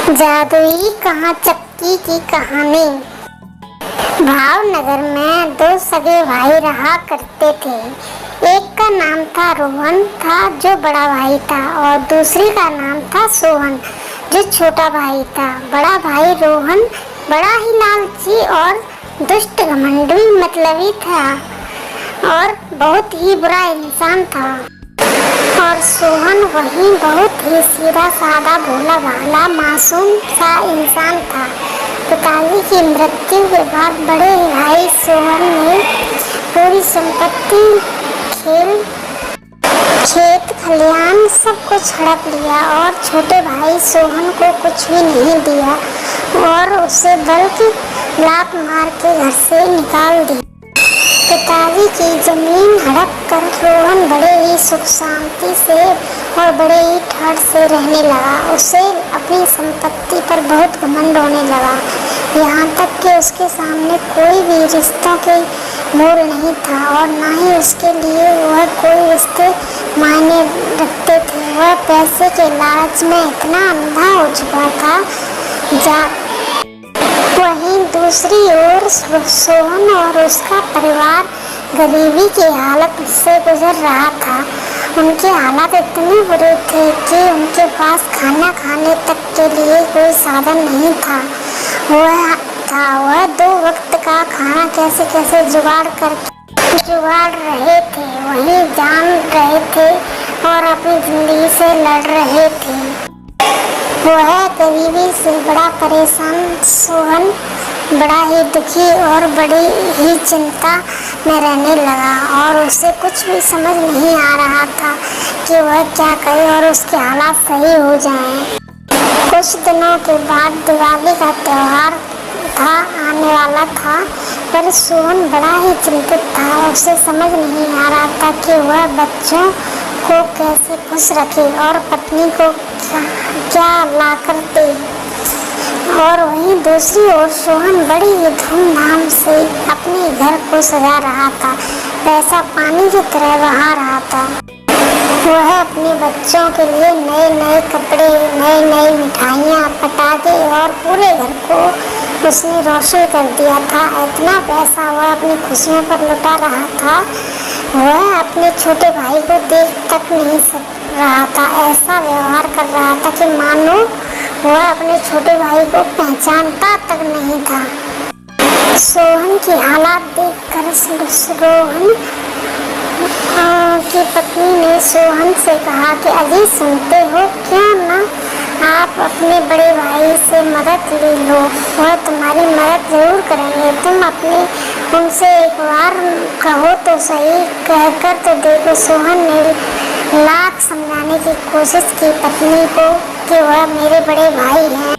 जादुई कहाँ चक्की की कहानी। भावनगर में दो सगे भाई रहा करते थे। एक का नाम था रोहन था जो बड़ा भाई था, और दूसरी का नाम था सोहन जो छोटा भाई था। बड़ा भाई रोहन बड़ा ही लालची और दुष्ट घमंडी मतलबी था और बहुत ही बुरा इंसान था, और सोहन वही बहुत ही सीधा साधा भोला भाला मासूम सा इंसान था। पिताजी की मृत्यु के बाद बड़े भाई सोहन ने पूरी संपत्ति, खेत खलिहान सब कुछ हड़प लिया और छोटे भाई सोहन को कुछ भी नहीं दिया और उसे बल्कि लात मार के घर से निकाल दिया। पिताजी की जमीन हड़प कर रोहन बड़े ही सुख शांति से और बड़े ही ठाठ से रहने लगा। उसे अपनी संपत्ति पर बहुत घमंड होने लगा, यहाँ तक कि उसके सामने कोई भी रिश्तों के मोल नहीं था और ना ही उसके लिए वह कोई रिश्ते मायने रखते थे। वह पैसे के लालच में इतना अंधा हो चुका था। वहीं दूसरी ओर सोहन और उसका परिवार गरीबी की हालत से गुजर रहा था। उनके हालात इतने बुरे थे कि उनके पास खाना खाने तक के लिए कोई साधन नहीं था। वह 2 वक्त का खाना कैसे जुगाड़ रहे थे, वही जान रहे थे और अपनी जिंदगी से लड़ रहे थे। वह गरीबी से बड़ा परेशान सोहन बड़ा ही दुखी और बड़ी ही चिंता में रहने लगा और उसे कुछ भी समझ नहीं आ रहा था कि वह क्या करे और उसके हालात सही हो जाएं। कुछ दिनों के बाद दिवाली का त्योहार आने वाला था, पर सोहन बड़ा ही चिंतित था। उसे समझ नहीं आ रहा था कि वह बच्चों को कैसे खुश रखे और पत्नी को क्या ला कर दे। और वहीं दूसरी ओर सोहन बड़ी ही धूमधाम से अपने घर को सजा रहा था। पैसा पानी की तरह बहा रहा था। वह अपने बच्चों के लिए नए नए कपड़े, नई नई मिठाइयाँ, पटाखे और पूरे घर को उसने रोशन कर दिया था। इतना पैसा वह अपनी खुशियों पर लुटा रहा था। वह अपने छोटे भाई को देख तक नहीं रहा था। ऐसा व्यवहार कर रहा था कि मानो वह अपने छोटे भाई को पहचानता तक नहीं था। सोहन की हालात देखकर रोहन की पत्नी ने सोहन से कहा कि अजी सुनते हो, क्या ना आप अपने बड़े भाई से मदद ले लो, वह तुम्हारी मदद जरूर करेंगे। तुम उनसे एक बार कहो तो सही। कहकर तो देखो। सोहन ने लाख समझाने की कोशिश की पत्नी को कि वह मेरे बड़े भाई हैं,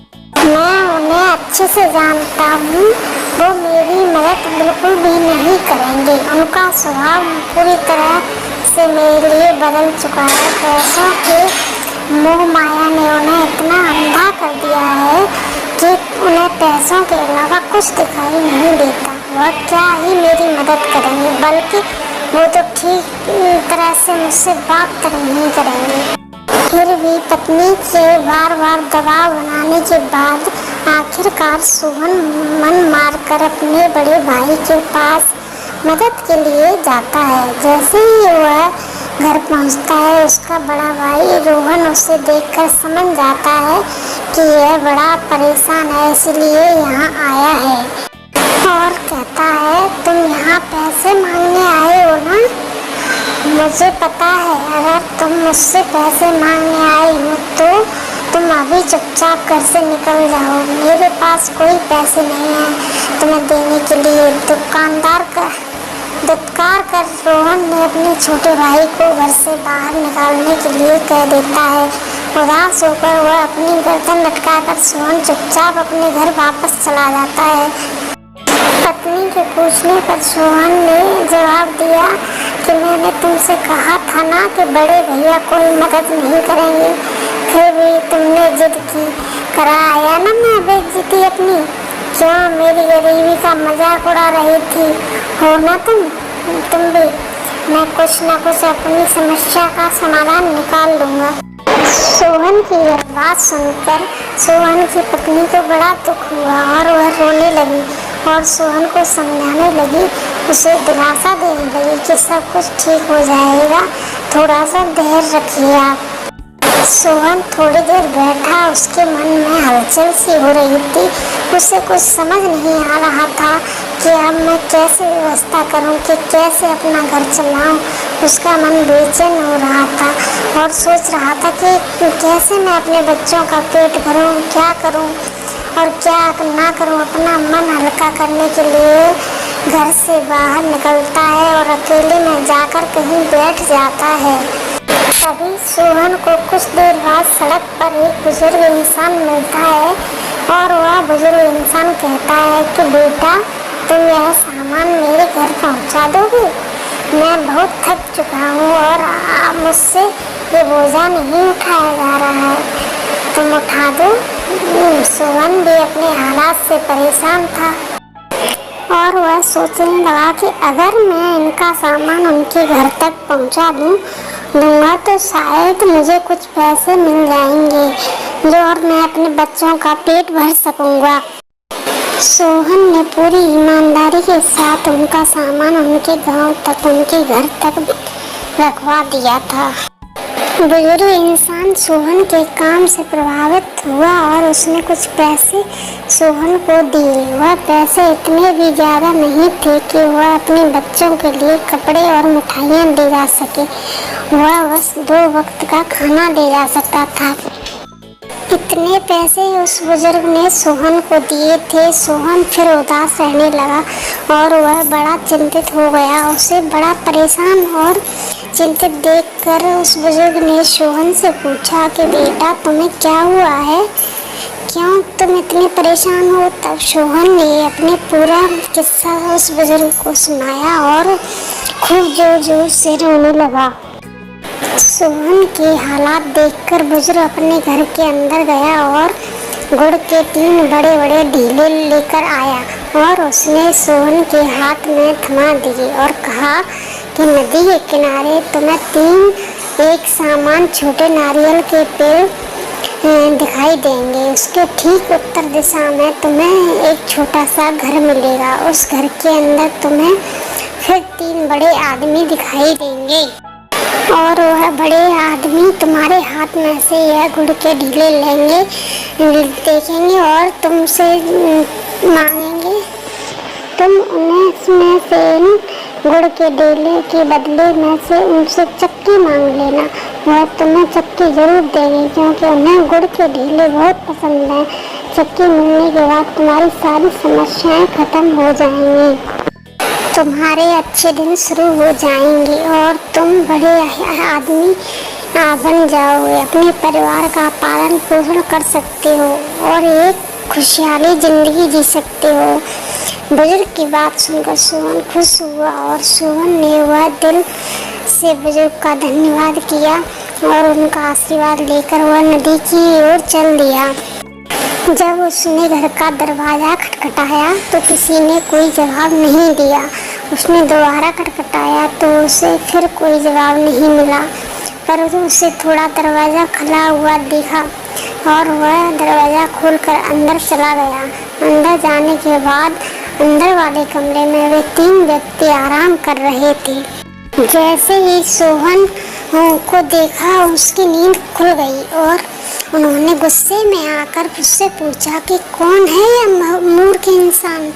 मैं उन्हें अच्छे से जानता हूँ, वो मेरी मदद बिल्कुल भी नहीं करेंगे। उनका स्वभाव पूरी तरह से मेरे लिए बदल चुका है। पैसों के मोह माया ने उन्हें इतना अंधा कर दिया है कि उन्हें पैसों के अलावा कुछ दिखाई नहीं देता। वह क्या ही मेरी मदद करेंगे, बल्कि वो तो ठीक तरह से मुझसे बात तक नहीं करेंगे। फिर भी पत्नी के बार बार दबाव बनाने के बाद आखिरकार सोहन मन मारकर अपने बड़े भाई के पास मदद के लिए जाता है। जैसे ही वह घर पहुंचता है, उसका बड़ा भाई रोहन उसे देखकर समझ जाता है कि यह बड़ा परेशान है, इसलिए यहाँ आया है और कहता है, तुम यहाँ पैसे मांगने आए हो ना? मुझे पता है, अगर तुम मुझसे पैसे मांगने आए हो तो तुम अभी चुपचाप घर से निकल जाओ। मेरे पास कोई पैसे नहीं है तुम्हें देने के लिए। दुत्कार कर रोहन ने अपने छोटे भाई को घर से बाहर निकालने के लिए कह देता है। उदास होकर वह अपनी गर्दन लटकाकर सोहन चुपचाप अपने घर वापस चला जाता है। पत्नी के पूछने पर सोहन ने जवाब दिया कि मैंने तुमसे कहा था ना कि बड़े भैया कोई मदद नहीं करेंगे, फिर भी तुमने जिद की। करा आया ना मैं बेइज्जती अपनी? क्यों मेरी गरीबी का मजाक उड़ा रही थी हो ना तुम भी? मैं कुछ न कुछ अपनी समस्या का समाधान निकाल लूँगा। सोहन की यह बात सुनकर सोहन की पत्नी को बड़ा दुख हुआ और वह रोने लगी और सोहन को समझाने लगी, उसे दिलासा देने लगी कि सब कुछ ठीक हो जाएगा, थोड़ा सा धैर्य रखिए आप। सोहन थोड़ी देर बैठा, उसके मन में हलचल सी हो रही थी। उसे कुछ समझ नहीं आ रहा था कि अब मैं कैसे व्यवस्था करूं, कि कैसे अपना घर चलाऊं। उसका मन बेचैन हो रहा था और सोच रहा था कि कैसे मैं अपने बच्चों का पेट भरूं, क्या करूं और क्या ना करूं। अपना मन हल्का करने के लिए घर से बाहर निकलता है और अकेले में जाकर कहीं बैठ जाता है। तभी सोहन को कुछ देर बाद सड़क पर एक बुजुर्ग इंसान मिलता है और वह बुजुर्ग इंसान कहता है कि बेटा, तुम यह सामान मेरे घर पहुंचा दोगे? मैं बहुत थक चुका हूँ और मुझसे ये बोझा नहीं उठाया जा रहा है, तुम उठा दो। सोहन भी अपने हालात से परेशान था और वह सोचने लगा कि अगर मैं इनका सामान उनके घर तक पहुंचा दूंगा तो शायद मुझे कुछ पैसे मिल जाएंगे जो और मैं अपने बच्चों का पेट भर सकूंगा। सोहन ने पूरी ईमानदारी के साथ उनका सामान उनके गांव तक, उनके घर तक रखवा दिया था। बुजुर्ग इंसान सोहन के काम से प्रभावित हुआ और उसने कुछ पैसे सोहन को दिए। वह पैसे इतने भी ज़्यादा नहीं थे कि वह अपने बच्चों के लिए कपड़े और मिठाइयाँ ले जा सके। वह बस 2 वक्त का खाना ले जा सकता था। इतने पैसे उस बुजुर्ग ने सोहन को दिए थे। सोहन फिर उदास रहने लगा और वह बड़ा चिंतित हो गया। उसे बड़ा परेशान और चिंतित देखकर उस बुजुर्ग ने सोहन से पूछा कि बेटा, तुम्हें क्या हुआ है, क्यों तुम इतने परेशान हो? तब सोहन ने अपने पूरा किस्सा उस बुजुर्ग को सुनाया और खूब जोर जोर से रोने लगा। सोहन के हालात देखकर बुजुर्ग अपने घर के अंदर गया और गुड़ के 3 बड़े बड़े ढीले लेकर आया और उसने सोहन के हाथ में थमा दिए और कहा कि नदी के किनारे तुम्हें 3 एक सामान छोटे नारियल के पेड़ दिखाई देंगे। उसके ठीक उत्तर दिशा में तुम्हें एक छोटा सा घर मिलेगा। उस घर के अंदर तुम्हें फिर 3 बड़े आदमी दिखाई देंगे और वह बड़े आदमी तुम्हारे हाथ में से यह गुड़ के ढीले लेंगे, देखेंगे और तुमसे मांगेंगे। तुम उन्हें से गुड़ के ढीले के बदले में से उनसे चक्की मांग लेना। वह तुम्हें चक्की जरूर देंगे क्योंकि उन्हें गुड़ के ढीले बहुत पसंद हैं। चक्की मिलने के बाद तुम्हारी सारी समस्याएं खत्म हो जाएंगी, तुम्हारे अच्छे दिन शुरू हो जाएंगे और तुम बड़े आदमी बन जाओगे। अपने परिवार का पालन पोषण कर सकते हो और एक खुशहाली जिंदगी जी सकते हो। बुजुर्ग की बात सुनकर सोहन खुश हुआ और सोहन ने वह दिल से बुजुर्ग का धन्यवाद किया और उनका आशीर्वाद लेकर वह नदी की ओर चल दिया। जब उसने घर का दरवाजा खटखटाया तो किसी ने कोई जवाब नहीं दिया। उसने दोबारा खटखटाया तो उसे फिर कोई जवाब नहीं मिला, परंतु उसे थोड़ा दरवाज़ा खुला हुआ दिखा और वह दरवाज़ा खोलकर अंदर चला गया। अंदर जाने के बाद अंदर वाले कमरे में वे 3 व्यक्ति आराम कर रहे थे। जैसे ही सोहन को देखा उसकी नींद खुल गई और उन्होंने गुस्से में आकर उससे पूछा कि कौन है यह मूर्ख इंसान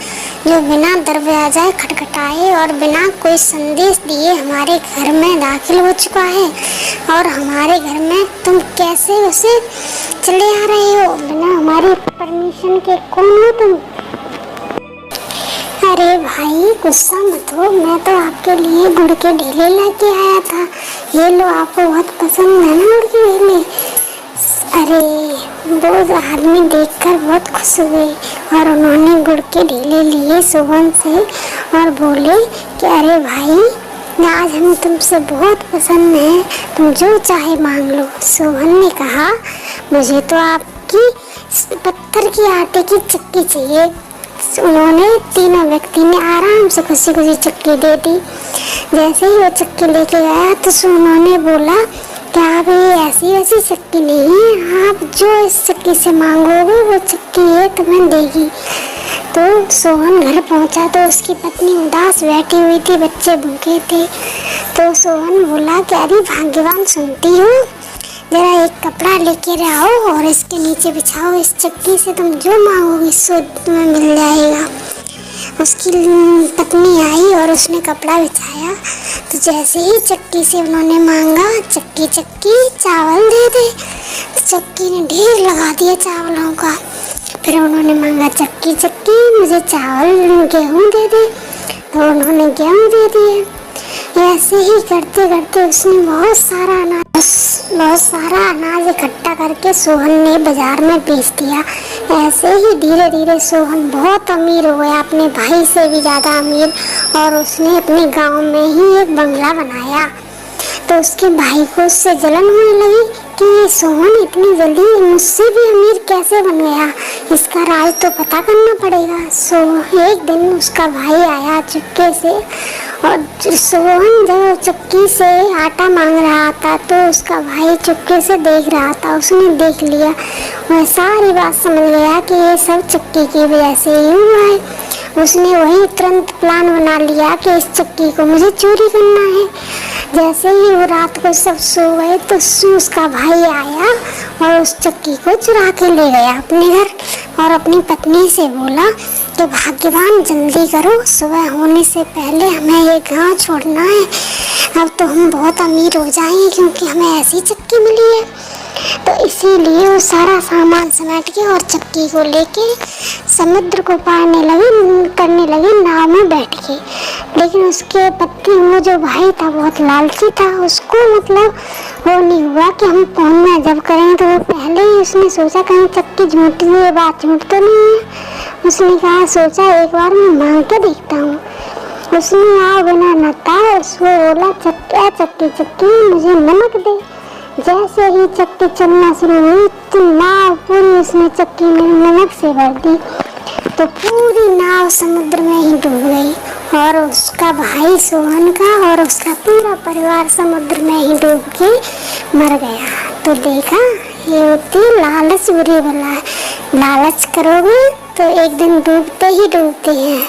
जो बिना दरवाजा खटखटाए और बिना कोई संदेश दिए हमारे घर में दाखिल हो चुका है और हमारे घर में तुम कैसे उसे चले आ रहे हो बिना हमारी परमिशन के? कौन हो तुम? अरे भाई गुस्सा मत हो, मैं तो आपके लिए गुड़ के ढीले लेके आया था। ये लो, आपको बहुत पसंद है ना गुड़ के ढीले? अरे वो आदमी देखकर बहुत खुश हुए और उन्होंने गुड़ के ढीले लिए सोहन से और बोले कि अरे भाई, आज हम तुमसे बहुत पसंद हैं, तुम जो चाहे मांग लो। सोहन ने कहा, मुझे तो आपकी पत्थर की आटे की चक्की चाहिए। उन्होंने तीनों व्यक्ति ने आराम से खुशी खुशी चक्की दे दी। जैसे ही वो चक्की लेके आया तो उन्होंने बोला क्या भी ऐसी वैसी चक्की नहीं है, आप जो इस चक्की से मांगोगे वो चक्की ये तुम्हें देगी। तो सोहन घर पहुंचा तो उसकी पत्नी उदास बैठी हुई थी, बच्चे भूखे थे। तो सोहन बोला कि अरे भाग्यवान सुनती हो, जरा एक कपड़ा लेके आओ और इसके नीचे बिछाओ, इस चक्की से तुम जो मांगोगे सो तुम्हें मिल जाएगा। उसकी पत्नी आई और उसने कपड़ा बिछाया, तो जैसे ही चक्की से उन्होंने मांगा, चक्की चक्की चावल दे दे, तो चक्की ने ढेर लगा दिया चावलों का। फिर उन्होंने मांगा चक्की चक्की मुझे चावल गेहूँ दे दे, तो उन्होंने गेहूँ दे दिए। ऐसे ही करते करते उसने बहुत सारा अनाज इकट्ठा करके सोहन ने बाजार में बेच दिया। ऐसे ही धीरे धीरे सोहन बहुत अमीर हो गया, अपने भाई से भी ज़्यादा अमीर। और उसने अपने गांव में ही एक बंगला बनाया। तो उसके भाई को उससे जलन होने लगी कि ये सोहन इतनी जल्दी मुझसे भी अमीर कैसे बन गया, इसका राज तो पता करना पड़ेगा। एक दिन उसका भाई आया चुपके से, और सोहन जब चक्की से आटा मांग रहा था तो उसका भाई चुपके से देख रहा था। उसने देख लिया, वह सारी बात समझ गया कि ये सब चक्की की वजह से ही हुआ है। उसने वही तुरंत प्लान बना लिया कि इस चक्की को मुझे चोरी करना है। जैसे ही वो रात को सब सो गए तो उसका भाई आया और उस चक्की को चुरा के ले गया अपने घर, और अपनी पत्नी से बोला कि भाग्यवान जल्दी करो, सुबह होने से पहले हमें ये गांव छोड़ना है। अब तो हम बहुत अमीर हो जाएंगे क्योंकि हमें ऐसी चक्की मिली है। तो इसीलिए वो सारा सामान समेट के और चक्की को लेके समुद्र को करने लगे नाव में बैठ के। लेकिन उसके पत्नी, वो जो भाई था बहुत लालची था, उसको मतलब वो नहीं हुआ कि हम फोन में जब करें, तो वो पहले ही उसने सोचा कहीं चक्की झूठी है, बात झूठ तो नहीं है। उसने कहा सोचा एक बार मैं मांग के देखता हूँ। उसने आओ बिना नता उसको बोला चक्की चक्की मुझे नमक दे। जैसे ही चक्की चलना शुरू हुई तो नाव पूरी उसने चक्की में नमक से भर दी, तो पूरी नाव समुद्र में ही डूब गई और उसका भाई सोहन का और उसका पूरा परिवार समुद्र में ही डूब के मर गया। तो देखा, ये होती लालच बुरी बला है। लालच करोगे तो एक दिन डूबते ही डूबते हैं।